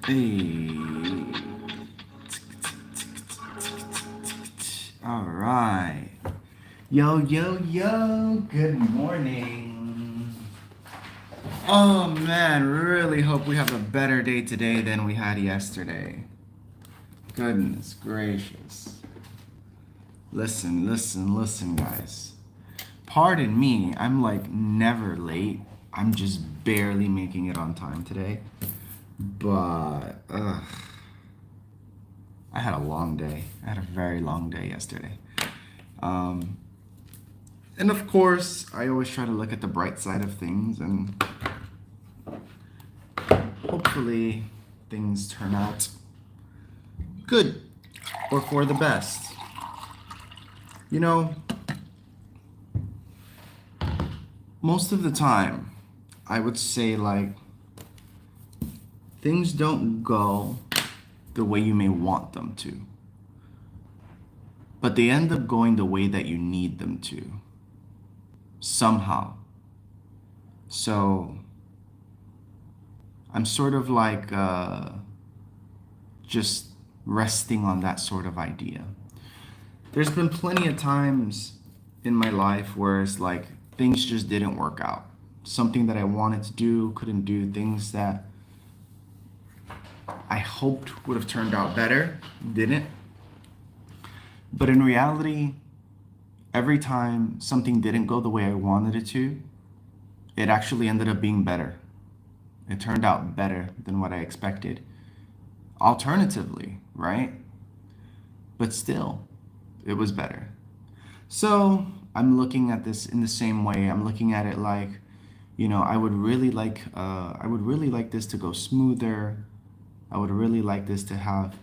Hey. All right. Yo, yo, yo. Good morning. Oh man, really hope we have a better day today than we had yesterday. Goodness gracious. Listen, guys. Pardon me, I'm like never late. I'm just barely making it on time today. But, I had a long day. I had a very long day yesterday. Um, and of course, I always try to look at the bright side of things, and hopefully things turn out good or for the best. You know, most of the time, I would say like things don't go the way you may want them to, but they end up going the way that you need them to somehow. So I'm sort of like just resting on that sort of idea. There's been plenty of times in my life where it's like things just didn't work out. Something that I wanted to do, couldn't do, things that I hoped would have turned out better, didn't. But in reality, every time something didn't go the way I wanted it to, it actually ended up being better. It turned out better than what I expected. Alternatively, right? But still, it was better. So I'm looking at this in the same way. I'm looking at it like, I would really like this to go smoother. I would really like this to have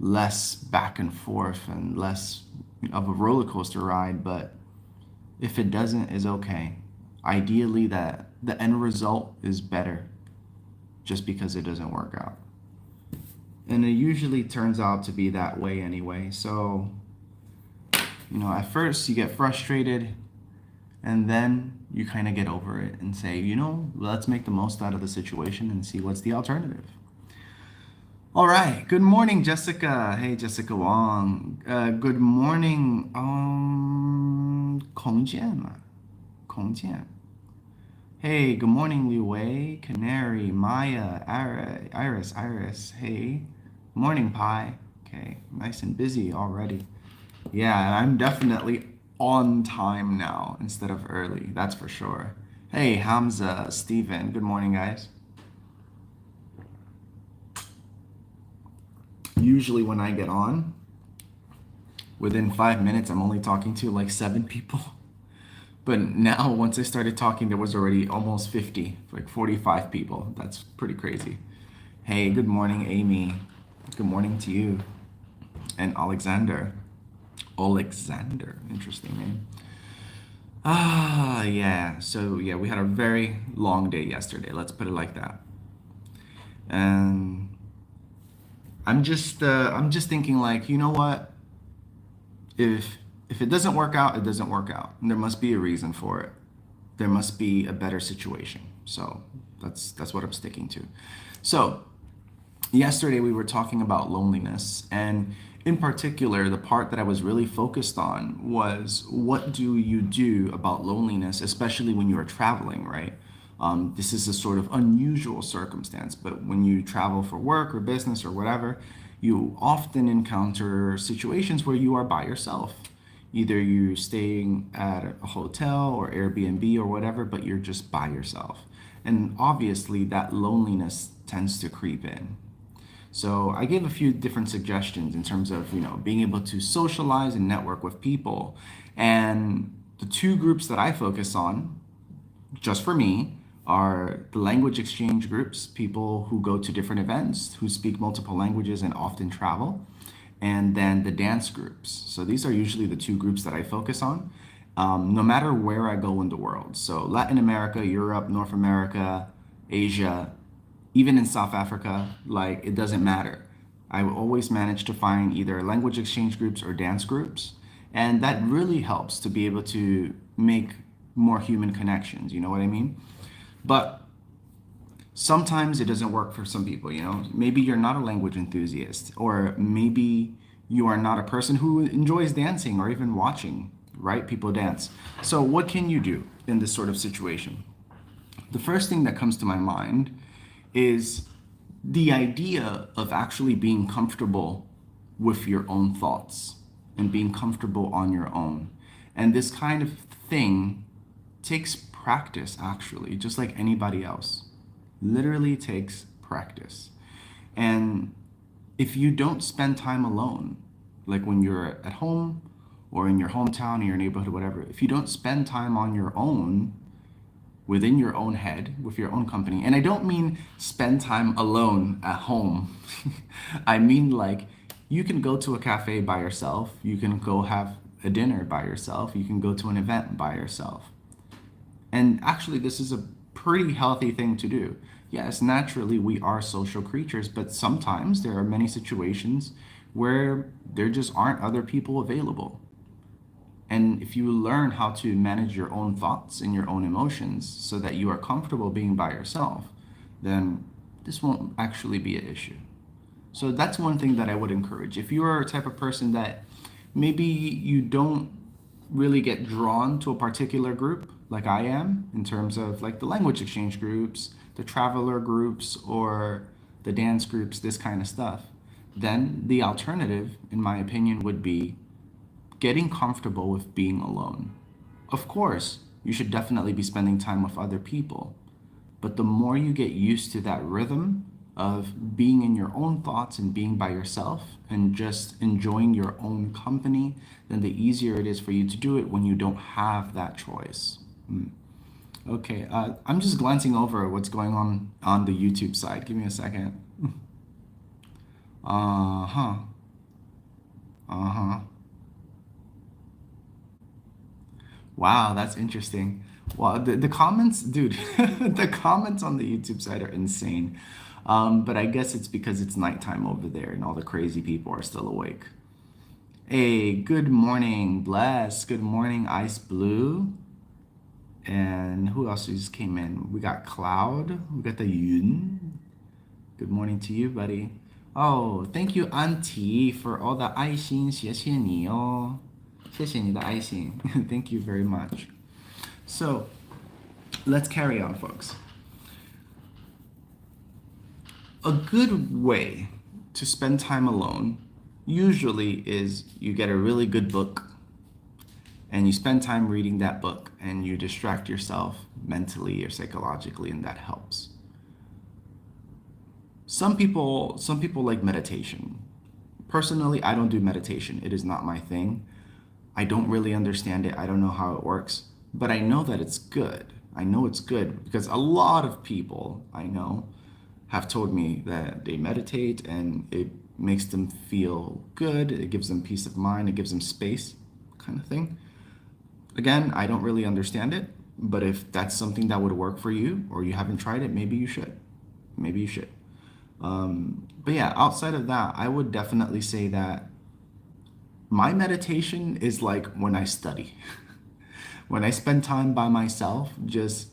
less back and forth and less of a roller coaster ride. But if it doesn't, is okay. Ideally, that the end result is better, just because it doesn't work out. And it usually turns out to be that way anyway. So, at first you get frustrated, and then you kind of get over it and say, let's make the most out of the situation and see what's the alternative. All right. Good morning, Jessica. Hey, Jessica Wong. Good morning, 孔健. Hey, good morning, Liu Wei, Canary, Maya, Iris. Hey, morning, Pi. Okay, nice and busy already. Yeah, I'm definitely on time now instead of early, that's for sure. Hey, Hamza, Steven, good morning, guys. Usually when I get on, within 5 minutes, I'm only talking to like 7 people. But now, once I started talking, there was already almost 50, like 45 people. That's pretty crazy. Hey, good morning, Amy. Good morning to you. And Alexander. Interesting name. Yeah. So, yeah, we had a very long day yesterday. Let's put it like that. And I'm just thinking like, you know what? If it doesn't work out, it doesn't work out. And there must be a reason for it. There must be a better situation. So that's what I'm sticking to. So yesterday we were talking about loneliness, and in particular, the part that I was really focused on was what do you do about loneliness, especially when you are traveling, right? This is a sort of unusual circumstance, but when you travel for work or business or whatever, you often encounter situations where you are by yourself. Either you're staying at a hotel or Airbnb or whatever, but you're just by yourself. And obviously, that loneliness tends to creep in. So I gave a few different suggestions in terms of, being able to socialize and network with people. And the two groups that I focus on, just for me, are the language exchange groups, people who go to different events, who speak multiple languages and often travel, and then the dance groups. So these are usually the two groups that I focus on, no matter where I go in the world. So Latin America, Europe, North America, Asia, even in South Africa, like it doesn't matter. I will always manage to find either language exchange groups or dance groups. And that really helps to be able to make more human connections, you know what I mean? But Sometimes it doesn't work for some people, you know. Maybe you're not a language enthusiast, or maybe you are not a person who enjoys dancing or even watching, right? People dance. So, what can you do in this sort of situation? The first thing that comes to my mind is the idea of actually being comfortable with your own thoughts and being comfortable on your own. And this kind of thing takes practice, actually, just like anybody else. Literally takes practice. And if you don't spend time alone, like when you're at home or in your hometown or your neighborhood, whatever, if you don't spend time on your own, within your own head, with your own company, and I don't mean spend time alone at home, I mean like you can go to a cafe by yourself, you can go have a dinner by yourself, you can go to an event by yourself. And actually, this is a pretty healthy thing to do. Yes, naturally, we are social creatures, but sometimes there are many situations where there just aren't other people available. And if you learn how to manage your own thoughts and your own emotions so that you are comfortable being by yourself, then this won't actually be an issue. So that's one thing that I would encourage. If you are a type of person that maybe you don't really get drawn to a particular group like I am, in terms of like the language exchange groups, the traveler groups, or the dance groups, this kind of stuff, then the alternative, in my opinion, would be getting comfortable with being alone. Of course, you should definitely be spending time with other people, but the more you get used to that rhythm of being in your own thoughts and being by yourself and just enjoying your own company, then the easier it is for you to do it when you don't have that choice. Okay, I'm just glancing over what's going on the YouTube side. Give me a second. Uh huh. Uh huh. Wow, that's interesting. Wow, the comments, dude, the comments on the YouTube side are insane. But I guess it's because it's nighttime over there and all the crazy people are still awake. Hey, good morning, Bless. Good morning, Ice Blue. And who else just came in? We got Cloud. We got the Yun. Good morning to you, buddy. Oh, thank you, Auntie, for all the 爱心，谢谢你哦，谢谢你的爱心. Thank you very much. So, let's carry on, folks. A good way to spend time alone usually is you get a really good book and you spend time reading that book and you distract yourself mentally or psychologically, and that helps. Some people like meditation. Personally, I don't do meditation. It is not my thing. I don't really understand it. I don't know how it works, but I know that it's good. I know it's good because a lot of people I know have told me that they meditate and it makes them feel good. It gives them peace of mind. It gives them space, kind of thing. Again, I don't really understand it, but if that's something that would work for you or you haven't tried it, maybe you should. Maybe you should. But yeah, outside of that, I would definitely say that my meditation is like when I study. When I spend time by myself, just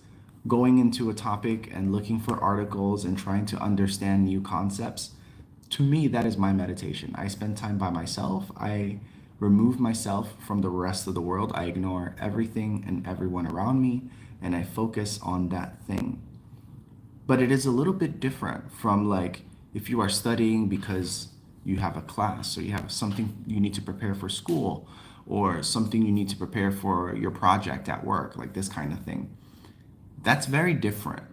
going into a topic and looking for articles and trying to understand new concepts, to me, that is my meditation. I spend time by myself. I remove myself from the rest of the world. I ignore everything and everyone around me, and I focus on that thing. But it is a little bit different from like if you are studying because you have a class or you have something you need to prepare for school or something you need to prepare for your project at work, like this kind of thing. That's very different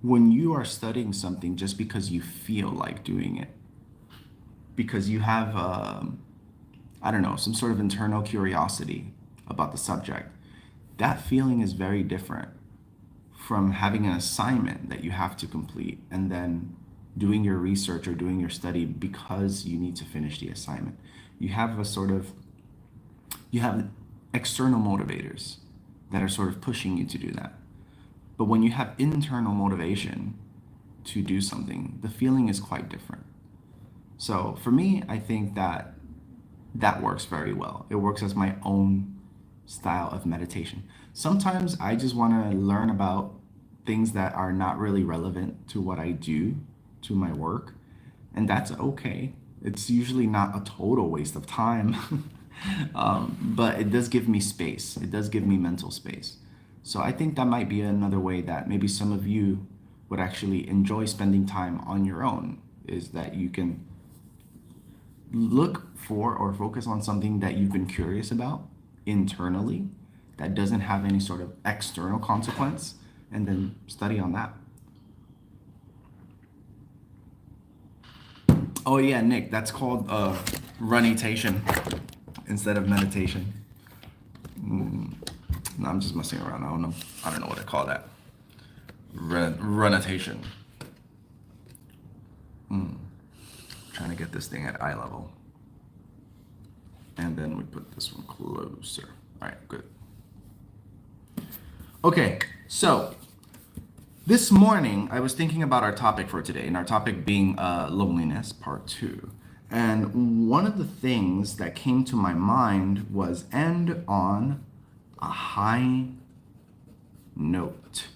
when you are studying something just because you feel like doing it, because you have, I don't know, some sort of internal curiosity about the subject. That feeling is very different from having an assignment that you have to complete and then doing your research or doing your study because you need to finish the assignment. You have a sort of, you have external motivators that are sort of pushing you to do that. But when you have internal motivation to do something, the feeling is quite different. So for me, I think that that works very well. It works as my own style of meditation. Sometimes I just want to learn about things that are not really relevant to what I do, to my work, and that's okay. It's usually not a total waste of time, but it does give me space. It does give me mental space. So I think that might be another way that maybe some of you would actually enjoy spending time on your own, is that you can look for or focus on something that you've been curious about internally that doesn't have any sort of external consequence, and then study on that. Oh yeah, Nick, that's called runitation instead of meditation. No, I'm just messing around. I don't know what to call that. Runitation. Trying to get this thing at eye level. And then we put this one closer. All right, good. Okay, so this morning I was thinking about our topic for today, and our topic being loneliness, part 2. And one of the things that came to my mind was end on a high note.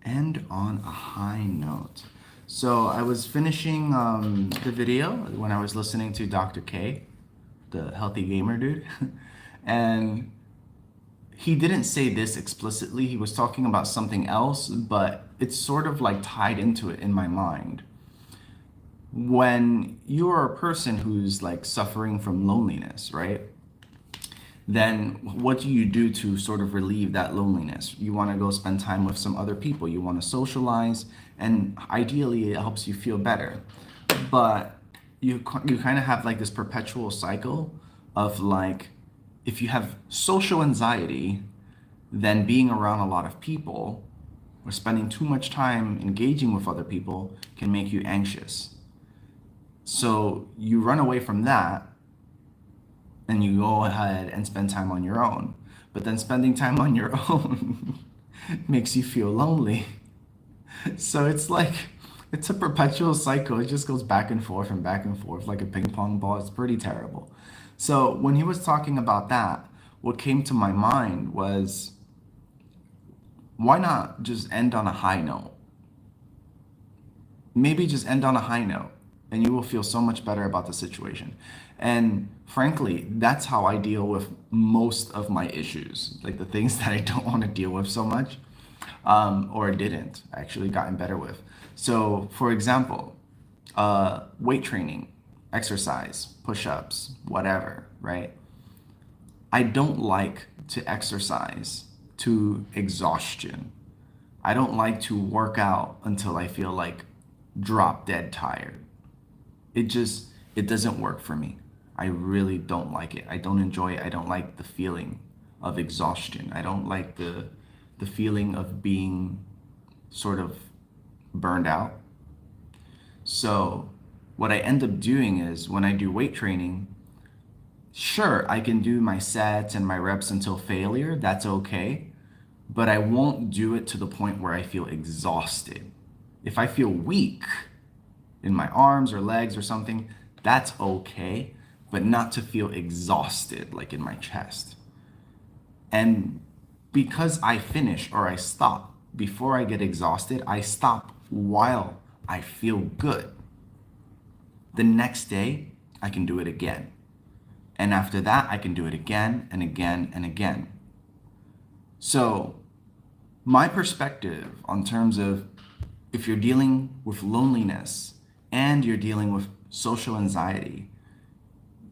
End on a high note. So I was finishing the video when I was listening to Dr. K, the healthy gamer dude, and he didn't say this explicitly. He was talking about something else, but it's sort of like tied into it in my mind. When you're a person who's like suffering from loneliness, right? Then what do you do to sort of relieve that loneliness? You want to go spend time with some other people. You want to socialize, and ideally it helps you feel better. But you kind of have like this perpetual cycle of like, if you have social anxiety, then being around a lot of people or spending too much time engaging with other people can make you anxious. So you run away from that and you go ahead and spend time on your own. But then spending time on your own makes you feel lonely. So it's like, it's a perpetual cycle. It just goes back and forth like a ping pong ball. It's pretty terrible. So when he was talking about that, what came to my mind was, why not just end on a high note? Maybe just end on a high note, and you will feel so much better about the situation. And frankly, that's how I deal with most of my issues, like the things that I don't want to deal with so much, or didn't actually gotten better with. So for example, weight training, exercise, push-ups, whatever, right? I don't like to exercise to exhaustion. I don't like to work out until I feel like drop dead tired. It doesn't work for me. I really don't like it. I don't enjoy it. I don't like the feeling of exhaustion. I don't like the feeling of being sort of burned out. So what I end up doing is, when I do weight training, sure, I can do my sets and my reps until failure. That's okay. But I won't do it to the point where I feel exhausted. If I feel weak in my arms or legs or something, that's okay, but not to feel exhausted like in my chest. And because I finish or I stop before I get exhausted, I stop while I feel good. The next day, I can do it again. And after that, I can do it again and again and again. So my perspective on terms of, if you're dealing with loneliness and you're dealing with social anxiety,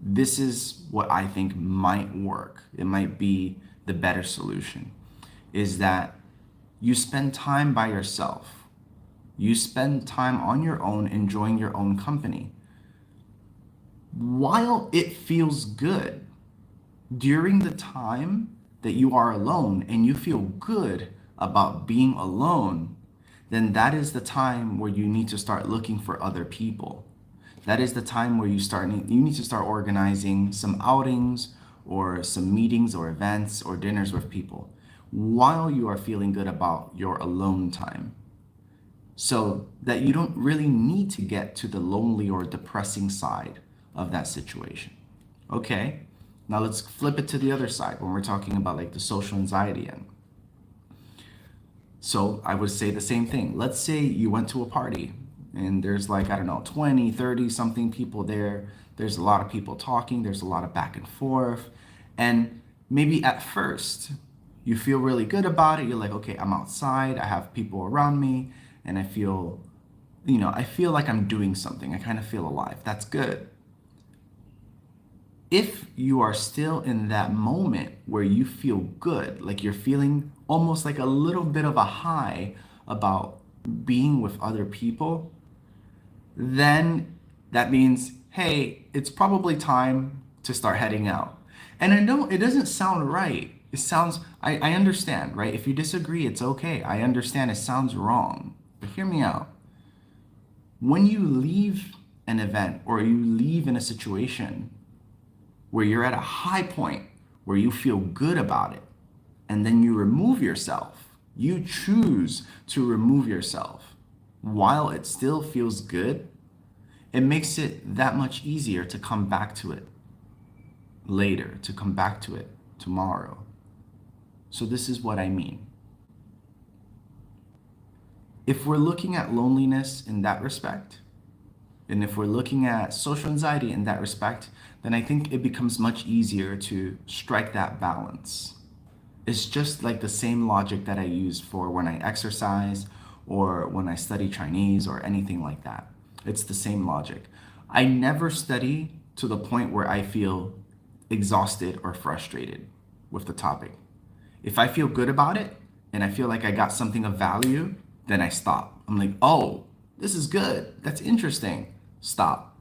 this is what I think might work. It might be the better solution, is that you spend time by yourself. You spend time on your own, enjoying your own company. While it feels good, during the time that you are alone and you feel good about being alone, then that is the time where you need to start looking for other people. That is the time where you need to start organizing some outings or some meetings or events or dinners with people while you are feeling good about your alone time, so that you don't really need to get to the lonely or depressing side of that situation. Okay, now let's flip it to the other side when we're talking about like the social anxiety end. So I would say the same thing. Let's say you went to a party and there's like, I don't know, 20, 30 something people there. There's a lot of people talking, there's a lot of back and forth. And maybe at first you feel really good about it. You're like, okay, I'm outside, I have people around me, and I feel like I'm doing something. I kind of feel alive. That's good. If you are still in that moment where you feel good, like you're feeling almost like a little bit of a high about being with other people, then that means, hey, it's probably time to start heading out. And I know it doesn't sound right. I understand, right? If you disagree, it's okay. I understand it sounds wrong. But hear me out. When you leave an event or you leave in a situation where you're at a high point, where you feel good about it, and then you remove yourself, you choose to remove yourself while it still feels good, it makes it that much easier to come back to it later, to come back to it tomorrow. So this is what I mean. If we're looking at loneliness in that respect, and if we're looking at social anxiety in that respect, then I think it becomes much easier to strike that balance. It's just like the same logic that I use for when I exercise or when I study Chinese or anything like that. It's the same logic. I never study to the point where I feel exhausted or frustrated with the topic. If I feel good about it and I feel like I got something of value, then I stop. I'm like, oh, this is good. That's interesting. Stop.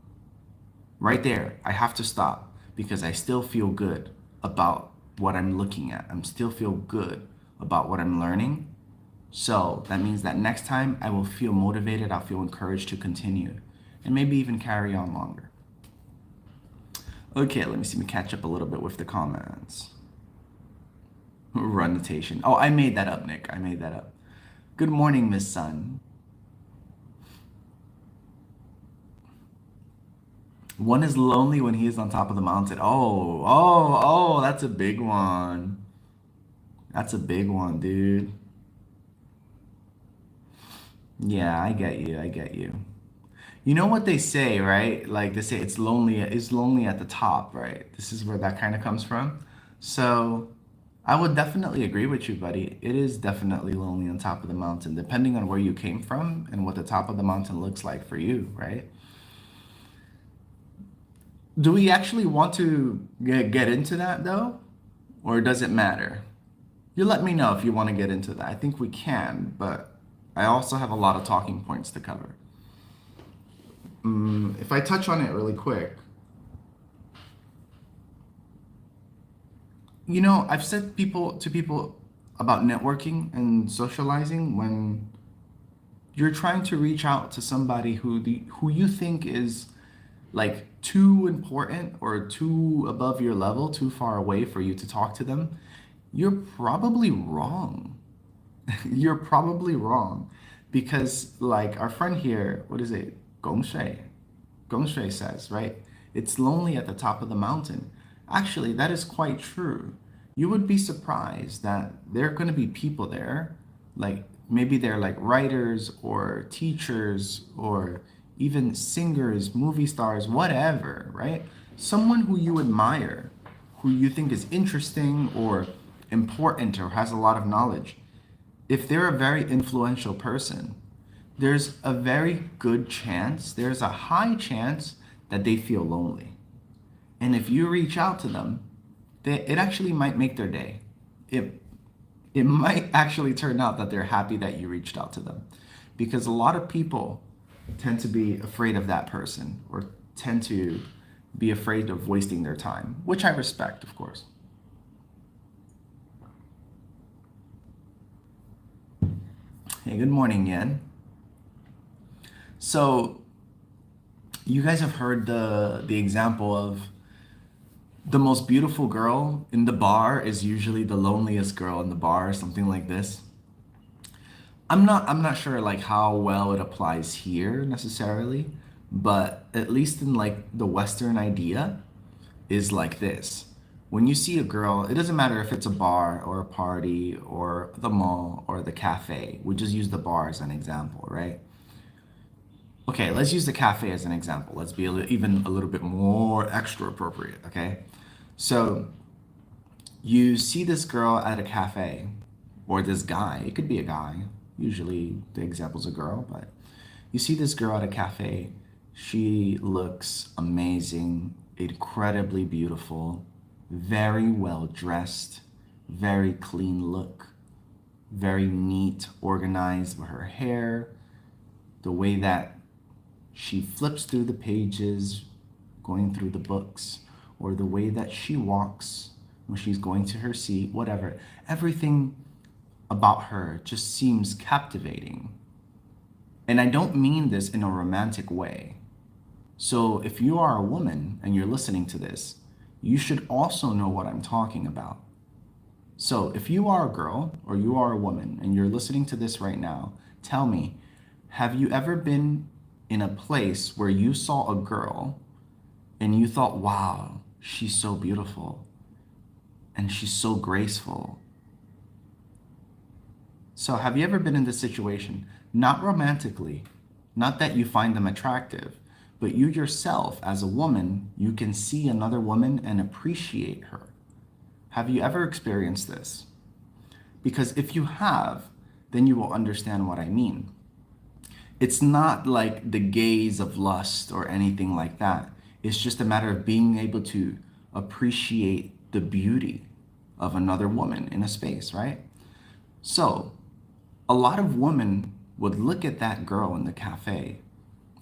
Right there, I have to stop because I still feel good about what I'm looking at. I still feel good about what I'm learning. So that means that next time I will feel motivated, I'll feel encouraged to continue and maybe even carry on longer. Okay, let me catch up a little bit with the comments. Run notation. Oh, I made that up, Nick. I made that up. Good morning, Miss Sun. One is lonely when he is on top of the mountain. Oh, that's a big one. That's a big one, dude. Yeah, I get you. I get you. You know what they say, right? Like they say it's lonely at the top, right? This is where that kind of comes from. So I would definitely agree with you, buddy. It is definitely lonely on top of the mountain, depending on where you came from and what the top of the mountain looks like for you, right? Do we actually want to get into that though? Or does it matter? You let me know if you want to get into that. I think we can, but I also have a lot of talking points to cover. If I touch on it really quick, I've said to people about networking and socializing when you're trying to reach out to somebody who you think is like too important or too above your level, too far away for you to talk to them, you're probably wrong. You're probably wrong because like our friend here, what is it? Gong Shui. Gong Shui says, right? It's lonely at the top of the mountain. Actually, that is quite true. You would be surprised that there are going to be people there, like maybe they're like writers or teachers or even singers, movie stars, whatever, right? Someone who you admire, who you think is interesting or important or has a lot of knowledge. If they're a very influential person, there's a very good chance, there's a high chance that they feel lonely. And if you reach out to them, it actually might make their day. It might actually turn out that they're happy that you reached out to them. Because a lot of people tend to be afraid of that person or tend to be afraid of wasting their time, which I respect, of course. Hey, good morning, Yen. So, you guys have heard the example of the most beautiful girl in the bar is usually the loneliest girl in the bar, or something like this. I'm not sure like how well it applies here necessarily, but at least in like the Western idea is like this. when you see a girl, it doesn't matter if it's a bar or a party or the mall or the cafe. We just use the bar as an example, right? Okay, let's use the cafe as an example. Let's be even a little bit more extra appropriate, okay? So you see this girl at a cafe, or this guy, it could be a guy. Usually the example's a girl, but you see this girl at a cafe. She looks amazing, incredibly beautiful, very well dressed, very clean look, very neat, organized with her hair, the way that she flips through the pages, going through the books, or the way that she walks when she's going to her seat, whatever. Everything about her just seems captivating. And I don't mean this in a romantic way. So if you are a woman and you're listening to this, you should also know what I'm talking about. So if you are a girl or you are a woman and you're listening to this right now, tell me, have you ever been in a place where you saw a girl and you thought, wow, she's so beautiful and she's so graceful? So have you ever been in this situation? Not romantically, not that you find them attractive, but you yourself as a woman, you can see another woman and appreciate her. Have you ever experienced this? Because if you have, then you will understand what I mean. It's not like the gaze of lust or anything like that. It's just a matter of being able to appreciate the beauty of another woman in a space, right? So, a lot of women would look at that girl in the cafe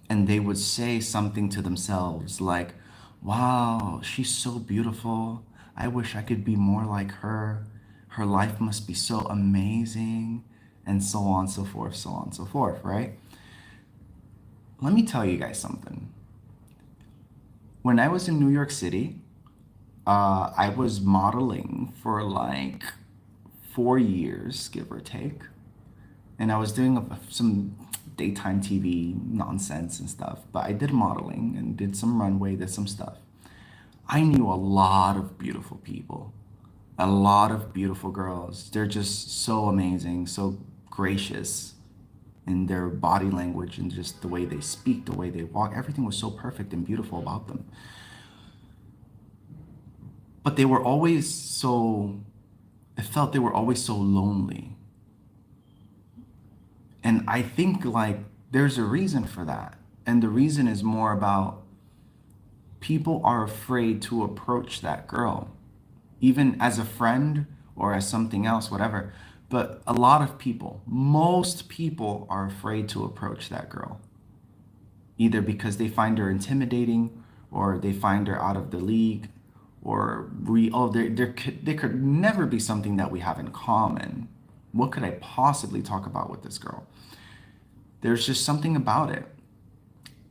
and they would say something to themselves like, wow, she's so beautiful. I wish I could be more like her. Her life must be so amazing, and so on, so forth, so on, so forth, right? Let me tell you guys something. When I was in New York City, I was modeling for like 4 years, give or take. And I was doing some daytime TV nonsense and stuff. But I did modeling and did some runway, did some stuff. I knew a lot of beautiful people, a lot of beautiful girls. They're just so amazing, so gracious in their body language and just the way they speak, the way they walk. Everything was so perfect and beautiful about them. But they were always so, it felt they were always so lonely. And I think like there's a reason for that. And the reason is more about people are afraid to approach that girl, even as a friend or as something else, whatever. But a lot of people, most people are afraid to approach that girl, either because they find her intimidating or they find her out of the league or there could never be something that we have in common. What could I possibly talk about with this girl? There's just something about it.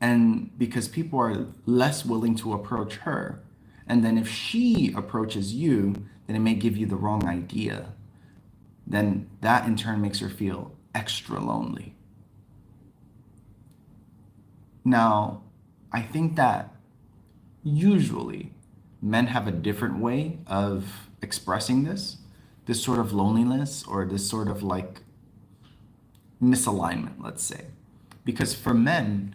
And because people are less willing to approach her, and then if she approaches you, then it may give you the wrong idea. Then that in turn makes her feel extra lonely. Now, I think that usually men have a different way of expressing this sort of loneliness or this sort of like misalignment, let's say. Because for men,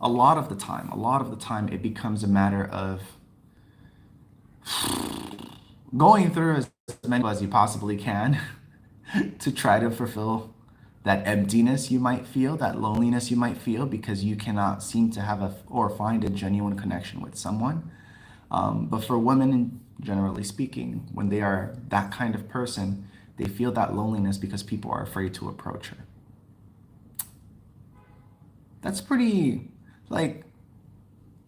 a lot of the time, it becomes a matter of going through as many as you possibly can to try to fulfill that emptiness you might feel, that loneliness you might feel because you cannot seem to have or find a genuine connection with someone. But for women, generally speaking, when they are that kind of person, they feel that loneliness because people are afraid to approach her. That's pretty, like,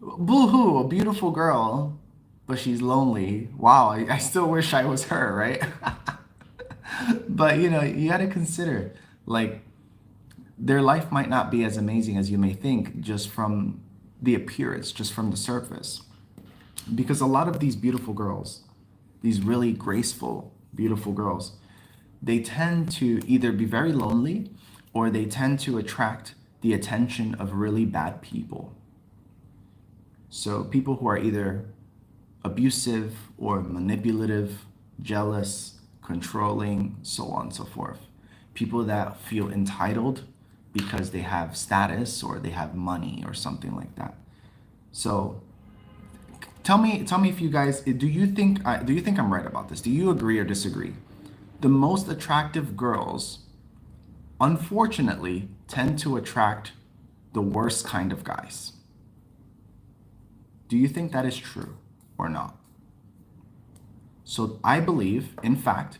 boo-hoo, a beautiful girl, but she's lonely. Wow, I still wish I was her, right? But you got to consider, like, their life might not be as amazing as you may think just from the appearance, just from the surface. Because a lot of these beautiful girls, these really graceful, beautiful girls, they tend to either be very lonely or they tend to attract the attention of really bad people. So people who are either abusive or manipulative, jealous, controlling, so on and so forth. People that feel entitled because they have status or they have money or something like that. So tell me if you guys do you think I'm right about this? Do you agree or disagree? The most attractive girls, unfortunately, tend to attract the worst kind of guys. Do you think that is true or not? So I believe, in fact,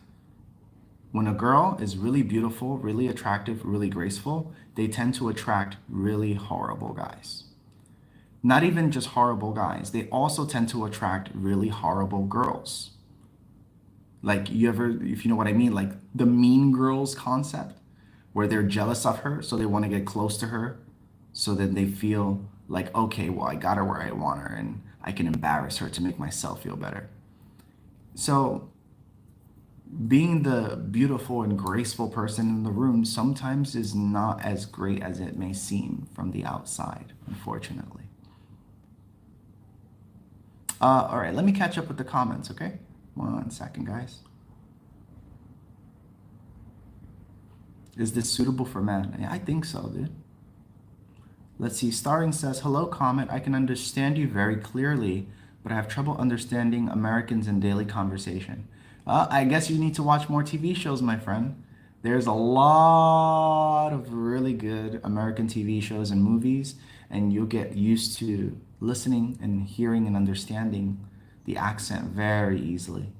when a girl is really beautiful, really attractive, really graceful, they tend to attract really horrible guys. Not even just horrible guys, they also tend to attract really horrible girls. Like, you ever, if you know what I mean, like the mean girls concept, where they're jealous of her, so they want to get close to her, so that they feel like, okay, well, I got her where I want her, and I can embarrass her to make myself feel better. So, being the beautiful and graceful person in the room sometimes is not as great as it may seem from the outside, unfortunately. All right, let me catch up with the comments, okay? 1 second, guys. Is this suitable for men? Yeah, I think so, dude. Let's see. Starring says, hello, Comet. I can understand you very clearly, but I have trouble understanding Americans in daily conversation. I guess you need to watch more TV shows, my friend. There's a lot of really good American TV shows and movies, and you'll get used to listening and hearing and understanding the accent very easily.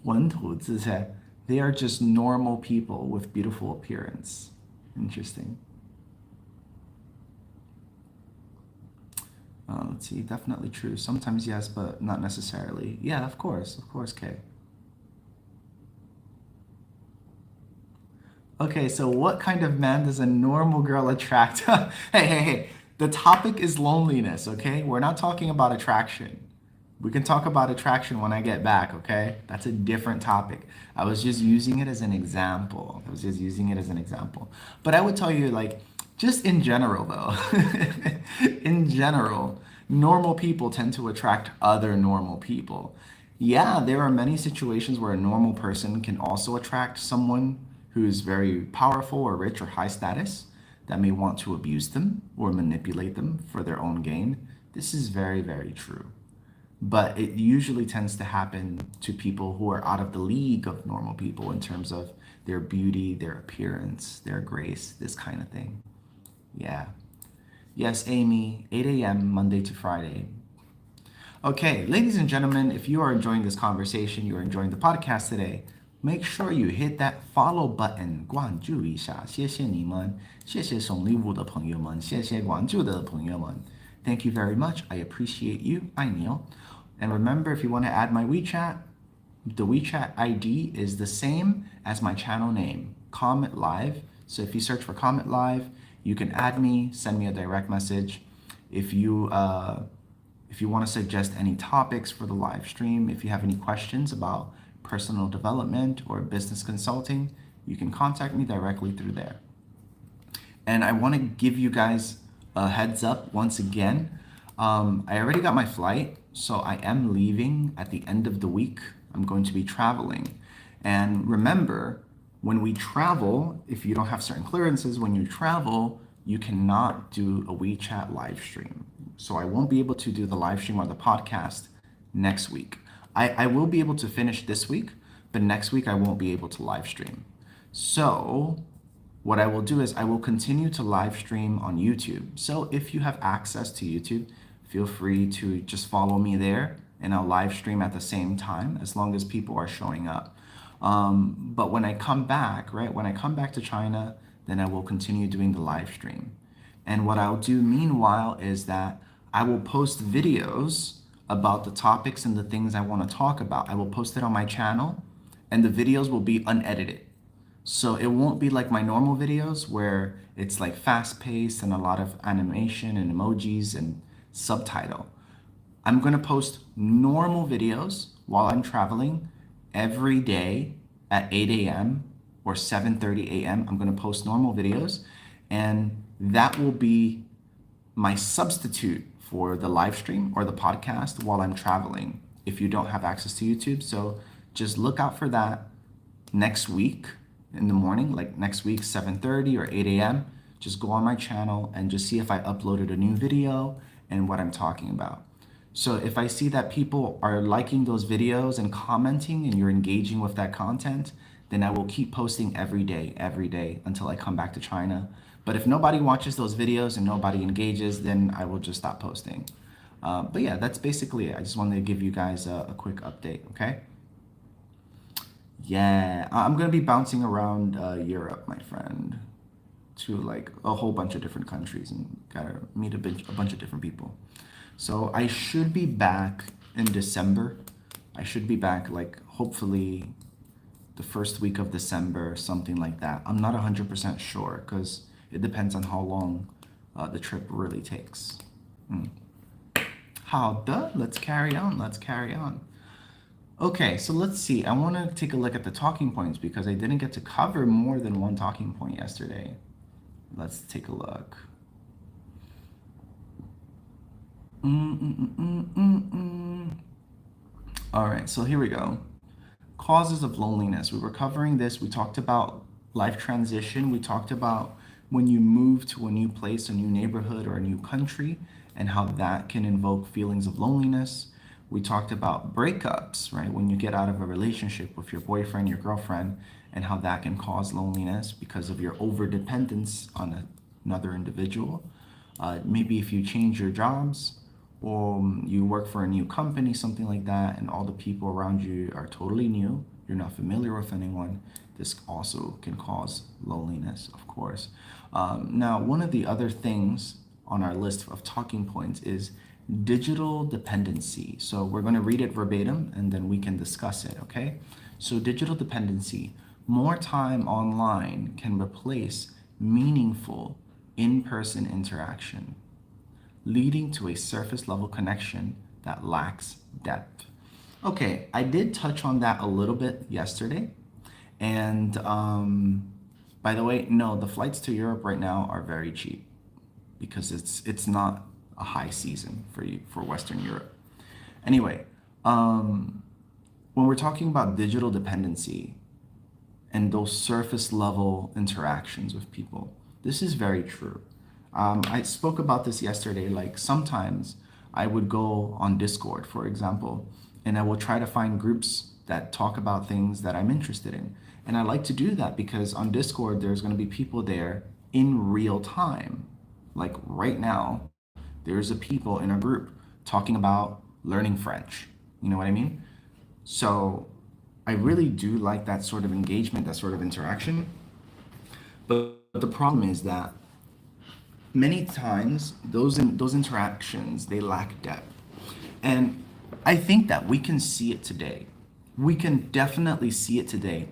文土自在, they are just normal people with beautiful appearance. Interesting. Let's see, definitely true. Sometimes yes, but not necessarily. Yeah, of course, Kay. Okay, so what kind of man does a normal girl attract? Hey. The topic is loneliness, okay? We're not talking about attraction. We can talk about attraction when I get back, okay? That's a different topic. I was just using it as an example. But I would tell you, like, just in general, though, in general, normal people tend to attract other normal people. Yeah, there are many situations where a normal person can also attract someone who's very powerful or rich or high status that may want to abuse them or manipulate them for their own gain. This is very, very true. But it usually tends to happen to people who are out of the league of normal people in terms of their beauty, their appearance, their grace, this kind of thing. Yeah. Yes, Amy, 8 a.m. Monday to Friday. Okay, ladies and gentlemen, if you are enjoying this conversation, you're enjoying the podcast today, make sure you hit that follow button, 关注一下，谢谢你们，谢谢送礼物的朋友们，谢谢关注的朋友们。Thank you very much. I appreciate you. I Neil. And remember, if you want to add my WeChat, the WeChat ID is the same as my channel name, Comet Live. So if you search for Comet Live, you can add me, send me a direct message. If you want to suggest any topics for the live stream, if you have any questions about personal development or business consulting, you can contact me directly through there. And I want to give you guys a heads up once again. I already got my flight, so I am leaving at the end of the week. I'm going to be traveling. And remember, when we travel, if you don't have certain clearances, when you travel, you cannot do a WeChat live stream. So I won't be able to do the live stream or the podcast next week. I will be able to finish this week, but next week I won't be able to live stream. So what I will do is I will continue to live stream on YouTube. So if you have access to YouTube, feel free to just follow me there and I'll live stream at the same time as long as people are showing up. But when I come back, right, when I come back to China, then I will continue doing the live stream. And what I'll do meanwhile is that I will post videos about the topics and the things I want to talk about. I will post it on my channel and the videos will be unedited. So it won't be like my normal videos where it's like fast paced and a lot of animation and emojis and subtitle. I'm going to post normal videos while I'm traveling every day at 8 a.m. or 7:30 a.m. I'm going to post normal videos and that will be my substitute for the live stream or the podcast while I'm traveling if you don't have access to YouTube. So just look out for that next week in the morning, like next week, 7:30 or 8 a.m. Just go on my channel and just see if I uploaded a new video and what I'm talking about. So if I see that people are liking those videos and commenting and you're engaging with that content, then I will keep posting every day until I come back to China. But if nobody watches those videos and nobody engages, then I will just stop posting. But yeah, that's basically it. I just wanted to give you guys a quick update, okay? Yeah, I'm gonna be bouncing around Europe, my friend, to like a whole bunch of different countries and gotta meet a bunch of different people. So I should be back in December. I should be back like hopefully the first week of December, something like that. I'm not 100% sure because it depends on how long the trip really takes. Let's carry on. Let's carry on. Okay, so let's see. I want to take a look at the talking points because I didn't get to cover more than one talking point yesterday. Let's take a look. All right, so here we go. Causes of loneliness. We were covering this. We talked about life transition. We talked about when you move to a new place, a new neighborhood, or a new country, and how that can invoke feelings of loneliness. We talked about breakups, right? When you get out of a relationship with your boyfriend, your girlfriend, and how that can cause loneliness because of your overdependence on another individual. Maybe if you change your jobs or you work for a new company, something like that, and all the people around you are totally new, you're not familiar with anyone, this also can cause loneliness, of course. Now, one of the other things on our list of talking points is digital dependency. So we're going to read it verbatim and then we can discuss it, okay? So digital dependency, more time online can replace meaningful in-person interaction, leading to a surface level connection that lacks depth. Okay, I did touch on that a little bit yesterday. And by the way, no, the flights to Europe right now are very cheap because it's not a high season for Western Europe. Anyway, when we're talking about digital dependency and those surface level interactions with people, this is very true. I spoke about this yesterday. Like sometimes I would go on Discord, for example, and I will try to find groups that talk about things that I'm interested in. And I like to do that because on Discord, there's going to be people there in real time. Like right now, there's a people in a group talking about learning French. You know what I mean? So I really do like that sort of engagement, that sort of interaction. But the problem is that many times those interactions, they lack depth. And I think that we can see it today. We can definitely see it today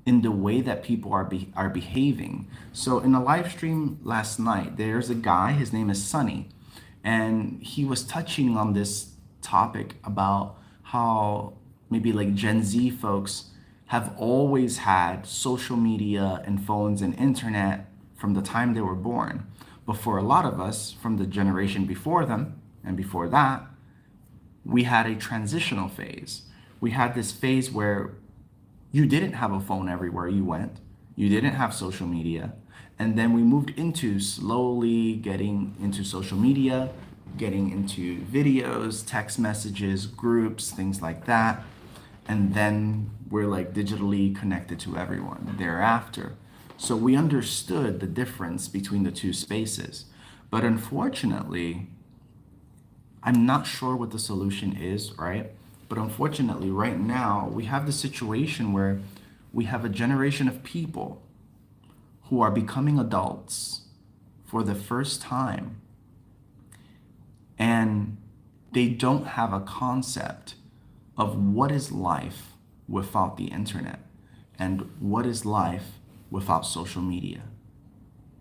in the way that people are behaving. So in a live stream last night, there's a guy, his name is Sunny, and he was touching on this topic about how maybe like Gen Z folks have always had social media and phones and internet from the time they were born. But for a lot of us from the generation before them and before that, we had a transitional phase. We had this phase where you didn't have a phone everywhere you went. You didn't have social media. And then we moved into slowly getting into social media, getting into videos, text messages, groups, things like that. And then we're like digitally connected to everyone thereafter. So we understood the difference between the two spaces. But unfortunately, I'm not sure what the solution is, right? But unfortunately, right now, we have the situation where we have a generation of people who are becoming adults for the first time, and they don't have a concept of what is life without the internet and what is life without social media.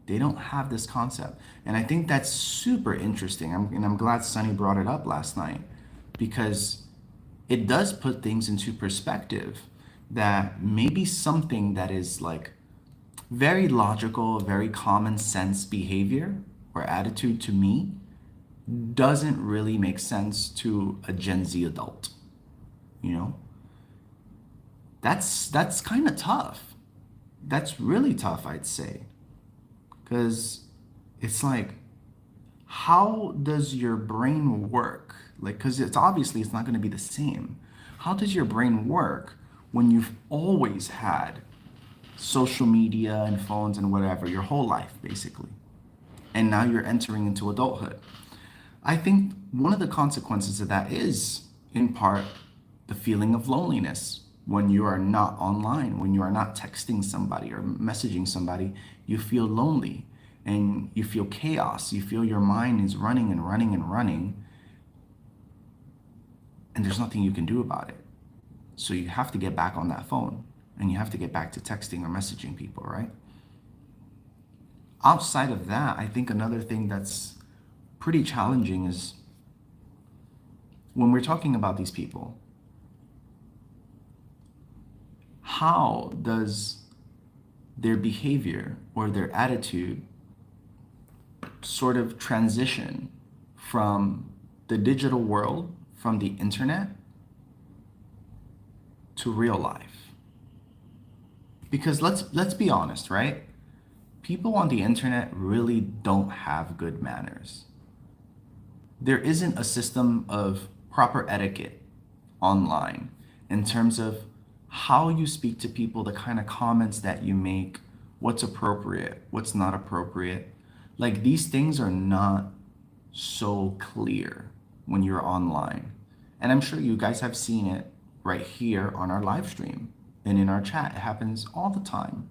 They don't have this concept. And I think that's super interesting. I'm glad Sunny brought it up last night because it does put things into perspective that maybe something that is like very logical, very common sense behavior or attitude to me doesn't really make sense to a Gen Z adult, you know? That's kind of tough. That's really tough, I'd say. Because it's like, how does your brain work? Like, because it's obviously it's not going to be the same. How does your brain work when you've always had social media and phones and whatever your whole life, basically? And now you're entering into adulthood. I think one of the consequences of that is, in part, the feeling of loneliness. When you are not online, when you are not texting somebody or messaging somebody, you feel lonely and you feel chaos. You feel your mind is running and running and running, and there's nothing you can do about it. So you have to get back on that phone and you have to get back to texting or messaging people, right? Outside of that, I think another thing that's pretty challenging is when we're talking about these people, how does their behavior or their attitude sort of transition from the digital world, from the internet, to real life? Because let's be honest, right? People on the internet really don't have good manners. There isn't a system of proper etiquette online in terms of how you speak to people, the kind of comments that you make, what's appropriate, what's not appropriate. Like, these things are not so clear when you're online. And I'm sure you guys have seen it right here on our live stream and in our chat. It happens all the time,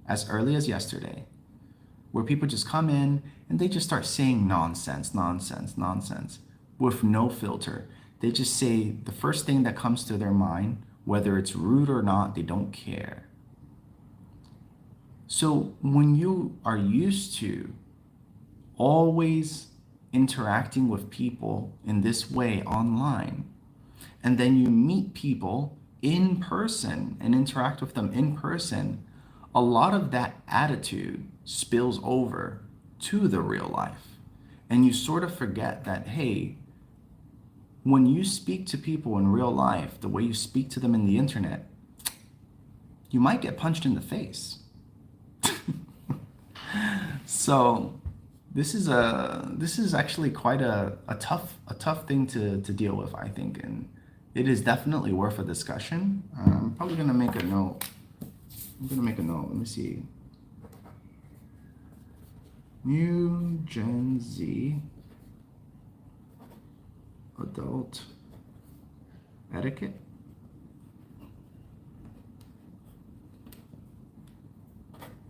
as early as yesterday, where people just come in and they just start saying nonsense, nonsense, nonsense with no filter. They just say the first thing that comes to their mind, whether it's rude or not, they don't care. So when you are used to always interacting with people in this way online, and then you meet people in person and interact with them in person, a lot of that attitude spills over to the real life. And you sort of forget that, hey, when you speak to people in real life, the way you speak to them in the internet, you might get punched in the face. So this is actually quite a tough thing to deal with, I think, and it is definitely worth a discussion. I'm probably gonna make a note. Let me see. New Gen Z adult etiquette.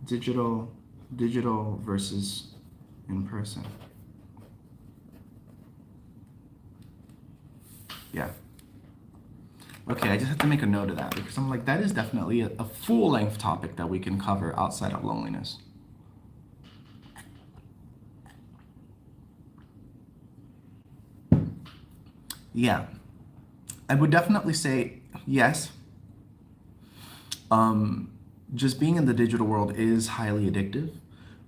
Digital versus in person. Yeah. Okay, I just have to make a note of that because I'm like, that is definitely a full-length topic that we can cover outside of loneliness. Yeah, I would definitely say yes. Just being in the digital world is highly addictive,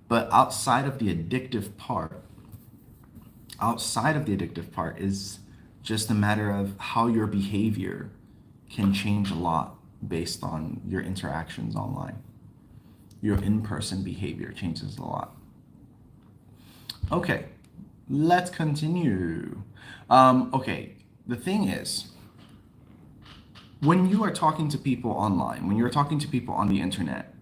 but outside of the addictive part is just a matter of how your behavior can change a lot based on your interactions online. Your in-person behavior changes a lot. Okay, let's continue. Okay, the thing is, when you are talking to people online, when you're talking to people on the internet,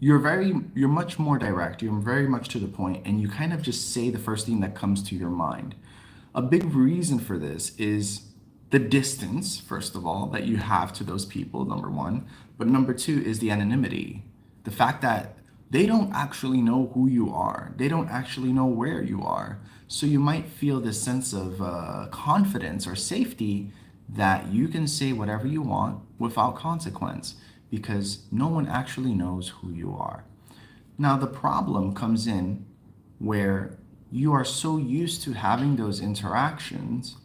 you're much more direct, you're very much to the point, and you kind of just say the first thing that comes to your mind. A big reason for this is the distance, first of all, that you have to those people, number one. But number two is the anonymity. The fact that they don't actually know who you are. They don't actually know where you are. So you might feel this sense of confidence or safety that you can say whatever you want without consequence because no one actually knows who you are. Now, the problem comes in where you are so used to having those interactions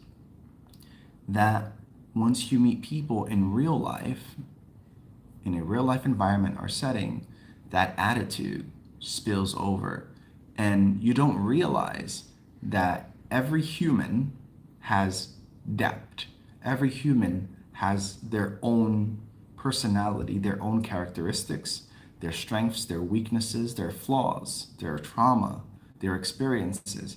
that once you meet people in real life, in a real life environment or setting, that attitude spills over and you don't realize that every human has depth. Every human has their own personality, their own characteristics, their strengths, their weaknesses, their flaws, their trauma, their experiences.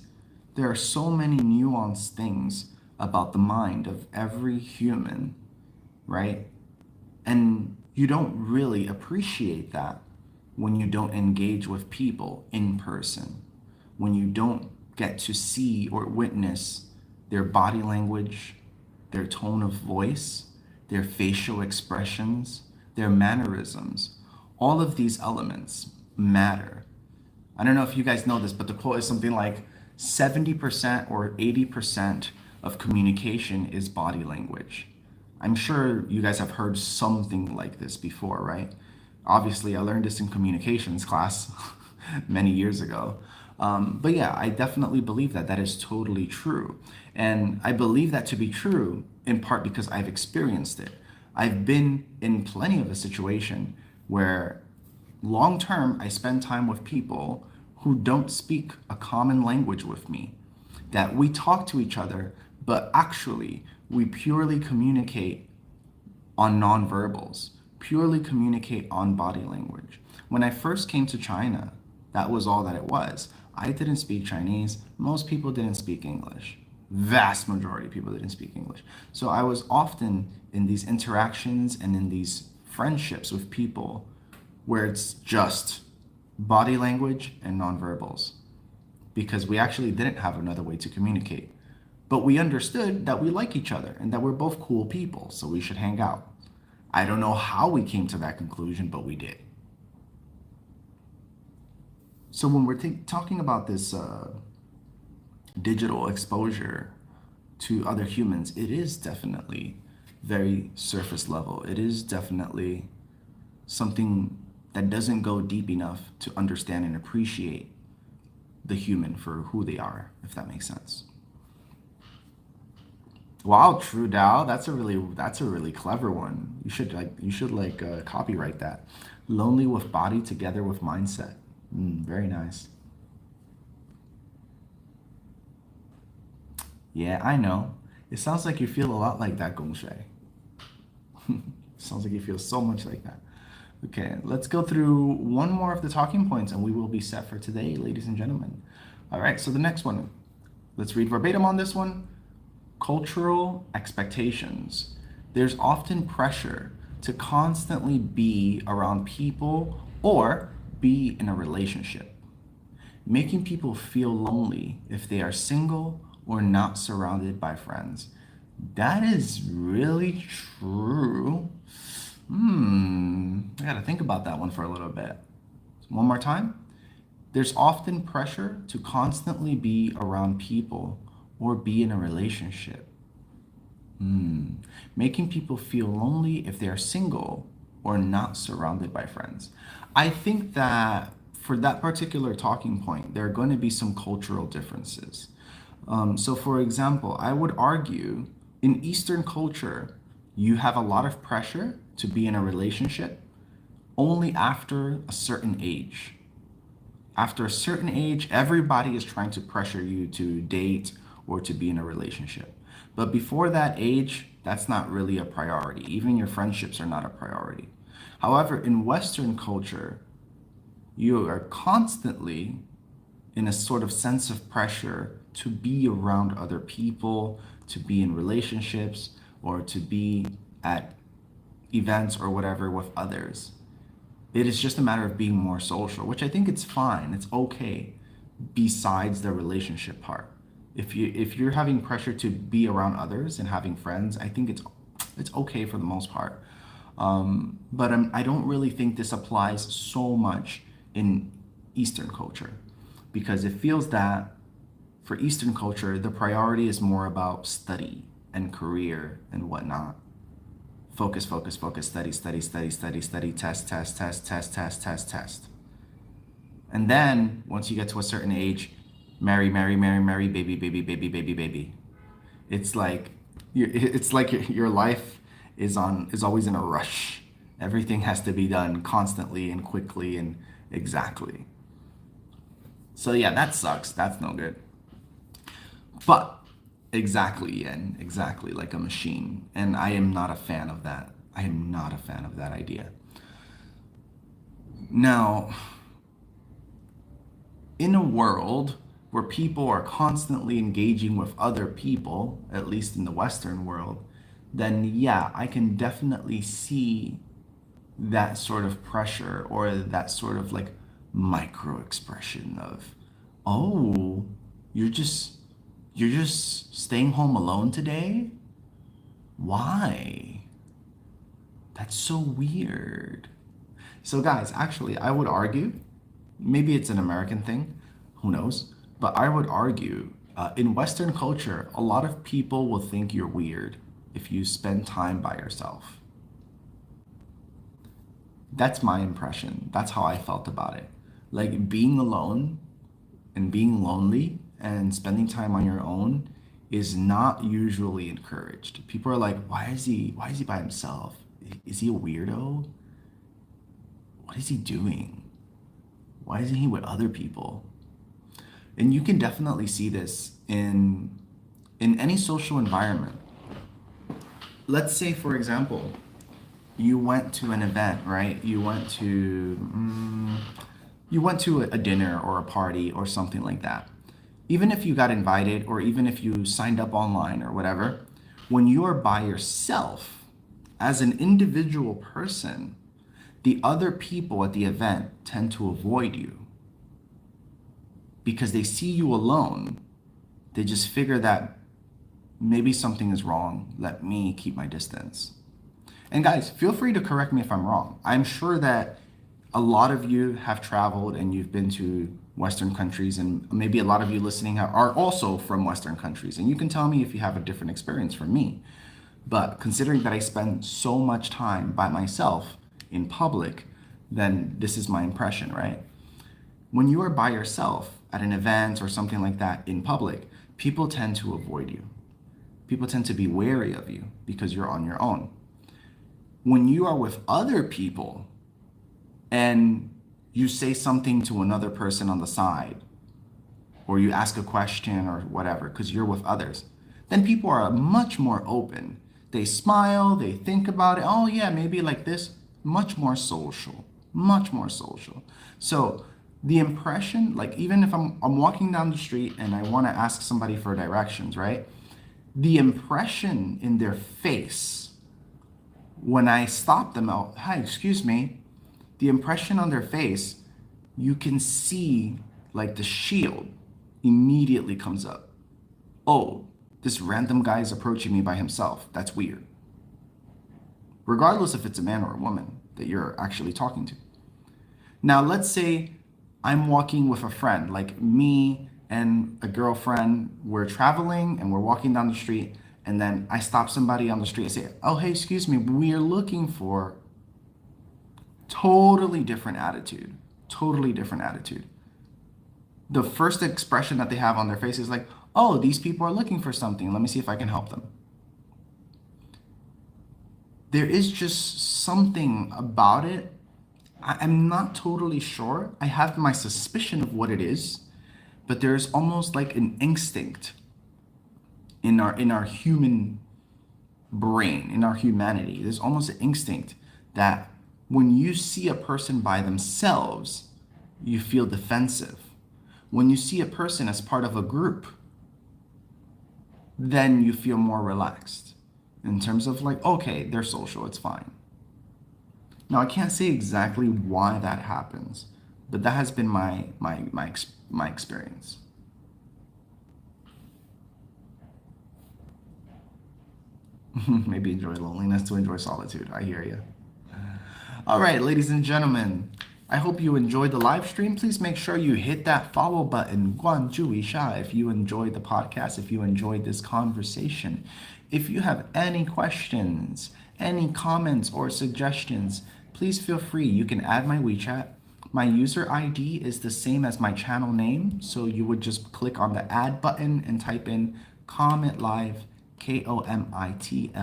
There are so many nuanced things about the mind of every human, right? And you don't really appreciate that when you don't engage with people in person, when you don't get to see or witness their body language, their tone of voice, their facial expressions, their mannerisms. All of these elements matter. I don't know if you guys know this, but the quote is something like 70% or 80% of communication is body language. I'm sure you guys have heard something like this before, right? Obviously, I learned this in communications class many years ago. But yeah, I definitely believe that that is totally true. And I believe that to be true in part because I've experienced it. I've been in plenty of a situation where long term I spend time with people who don't speak a common language with me, that we talk to each other, but actually we purely communicate on nonverbals, purely communicate on body language. When I first came to China, that was all that it was. I didn't speak Chinese. Most people didn't speak English. Vast majority of people didn't speak English. So I was often in these interactions and in these friendships with people where it's just body language and nonverbals because we actually didn't have another way to communicate. But we understood that we like each other and that we're both cool people, so we should hang out. I don't know how we came to that conclusion, but we did. So when we're talking about this digital exposure to other humans, it is definitely very surface level. It is definitely something that doesn't go deep enough to understand and appreciate the human for who they are, if that makes sense. Wow, True Dao, that's a really clever one. You should copyright that. Lonely with body, together with mindset. Very nice. Yeah, I know. It sounds like you feel a lot like that, Gong Shui. Sounds like you feel so much like that. Okay, let's go through one more of the talking points and we will be set for today, ladies and gentlemen. All right, so the next one. Let's read verbatim on this one. Cultural expectations. There's often pressure to constantly be around people or be in a relationship, making people feel lonely if they are single or not surrounded by friends. That is really true. I gotta think about that one for a little bit. One more time. There's often pressure to constantly be around people or be in a relationship. Making people feel lonely if they are single or not surrounded by friends. I think that for that particular talking point, there are going to be some cultural differences. So, for example, I would argue in Eastern culture, you have a lot of pressure to be in a relationship only after a certain age. After a certain age, everybody is trying to pressure you to date or to be in a relationship. But before that age, that's not really a priority. Even your friendships are not a priority. However, in Western culture, you are constantly in a sort of sense of pressure to be around other people, to be in relationships, or to be at events or whatever with others. It is just a matter of being more social, which I think it's fine. It's okay besides the relationship part. If you're having pressure to be around others and having friends, I think it's okay for the most part. But I don't really think this applies so much in Eastern culture because it feels that for Eastern culture, the priority is more about study and career and whatnot. Focus, focus, focus, study, study, study, study, study, test, test, test, test, test, test, test. And then once you get to a certain age, marry, marry, marry, marry, baby, baby, baby, baby, baby. It's like your life is always in a rush. Everything has to be done constantly and quickly and exactly. So yeah, that sucks. That's no good. But exactly, Yen, exactly like a machine. And I am not a fan of that. I am not a fan of that idea. Now, in a world where people are constantly engaging with other people, at least in the Western world, then yeah, I can definitely see that sort of pressure or that sort of like micro expression of, oh, you're just you're just staying home alone today? Why? That's so weird. So guys, actually, I would argue, maybe it's an American thing, who knows? But I would argue, in Western culture, a lot of people will think you're weird if you spend time by yourself. That's my impression. That's how I felt about it. Like being alone and being lonely and spending time on your own is not usually encouraged. People are like, why is he by himself? Is he a weirdo? What is he doing? Why isn't he with other people? And you can definitely see this in any social environment. Let's say, for example, you went to an event, right? You went to a dinner or a party or something like that. Even if you got invited or even if you signed up online or whatever, when you are by yourself as an individual person, the other people at the event tend to avoid you because they see you alone. They just figure that maybe something is wrong. Let me keep my distance. And guys, feel free to correct me if I'm wrong. I'm sure that a lot of you have traveled and you've been to Western countries, and maybe a lot of you listening are also from Western countries. And you can tell me if you have a different experience from me. But considering that I spend so much time by myself in public, then this is my impression, right? When you are by yourself at an event or something like that in public, people tend to avoid you. People tend to be wary of you because you're on your own. When you are with other people and you say something to another person on the side, or you ask a question or whatever, because you're with others, then people are much more open. They smile, they think about it. Oh, yeah, maybe like this. Much more social, much more social. So the impression, like even if I'm walking down the street and I want to ask somebody for directions, right? The impression in their face when I stop them out, hi, excuse me, the impression on their face, you can see like the shield immediately comes up. Oh, this random guy is approaching me by himself. That's weird. Regardless if it's a man or a woman that you're actually talking to. Now, let's say I'm walking with a friend, like me and a girlfriend, we're traveling and we're walking down the street, and then I stop somebody on the street and say, oh, hey, excuse me, we are looking for. Totally different attitude. Totally different attitude. The first expression that they have on their face is like, oh, these people are looking for something. Let me see if I can help them. There is just something about it. I'm not totally sure. I have my suspicion of what it is, but there's almost like an instinct in our human brain, in our humanity. There's almost an instinct that when you see a person by themselves, you feel defensive. When you see a person as part of a group, then you feel more relaxed in terms of like, okay, they're social, it's fine. Now, I can't say exactly why that happens, but that has been my experience. Maybe enjoy loneliness to enjoy solitude. I hear you. All right, ladies and gentlemen, I hope you enjoyed the live stream. Please make sure you hit that follow button, 关注一下, if you enjoyed the podcast, if you enjoyed this conversation. If you have any questions, any comments or suggestions, please feel free. You can add my WeChat. My user ID is the same as my channel name, so you would just click on the add button and type in Comment Live, KOMITLIVE,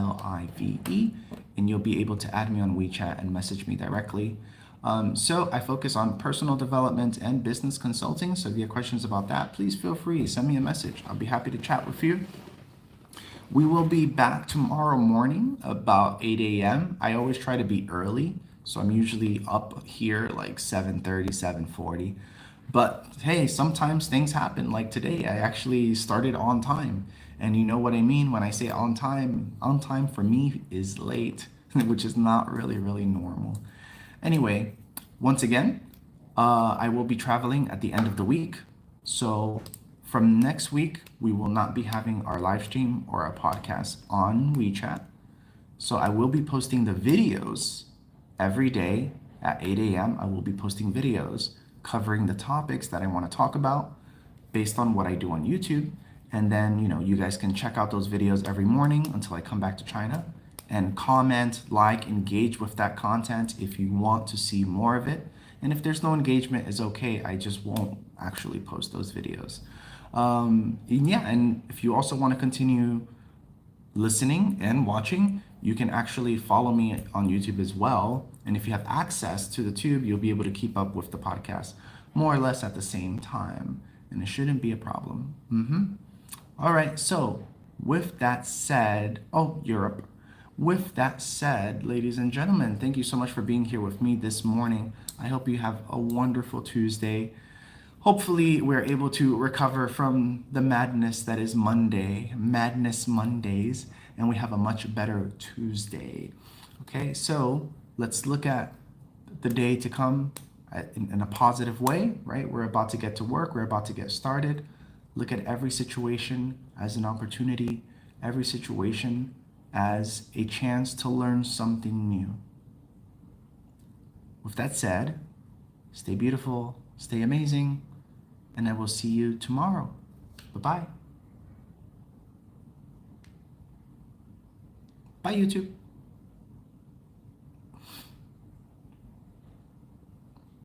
and you'll be able to add me on WeChat and message me directly. So I focus on personal development and business consulting. So if you have questions about that, please feel free, send me a message. I'll be happy to chat with you. We will be back tomorrow morning about 8 a.m. I always try to be early, so I'm usually up here like 7:30, 7:40. But hey, sometimes things happen. Like today, I actually started on time. And you know what I mean when I say on time? On time for me is late, which is not really, really normal. Anyway, once again, I will be traveling at the end of the week. So from next week, we will not be having our live stream or our podcast on WeChat. So I will be posting the videos every day at 8 a.m. I will be posting videos covering the topics that I want to talk about based on what I do on YouTube. And then, you guys can check out those videos every morning until I come back to China and comment, like, engage with that content if you want to see more of it. And if there's no engagement, it's okay. I just won't actually post those videos. And if you also want to continue listening and watching, you can actually follow me on YouTube as well. And if you have access to the tube, you'll be able to keep up with the podcast more or less at the same time. And it shouldn't be a problem. All right, so with that said, Europe. With that said, ladies and gentlemen, thank you so much for being here with me this morning. I hope you have a wonderful Tuesday. Hopefully, we're able to recover from the madness that is Monday, Madness Mondays, and we have a much better Tuesday. Okay, so let's look at the day to come in a positive way, right? We're about to get to work, we're about to get started. Look at every situation as an opportunity, every situation as a chance to learn something new. With that said, stay beautiful, stay amazing, and I will see you tomorrow. Bye-bye. Bye, YouTube.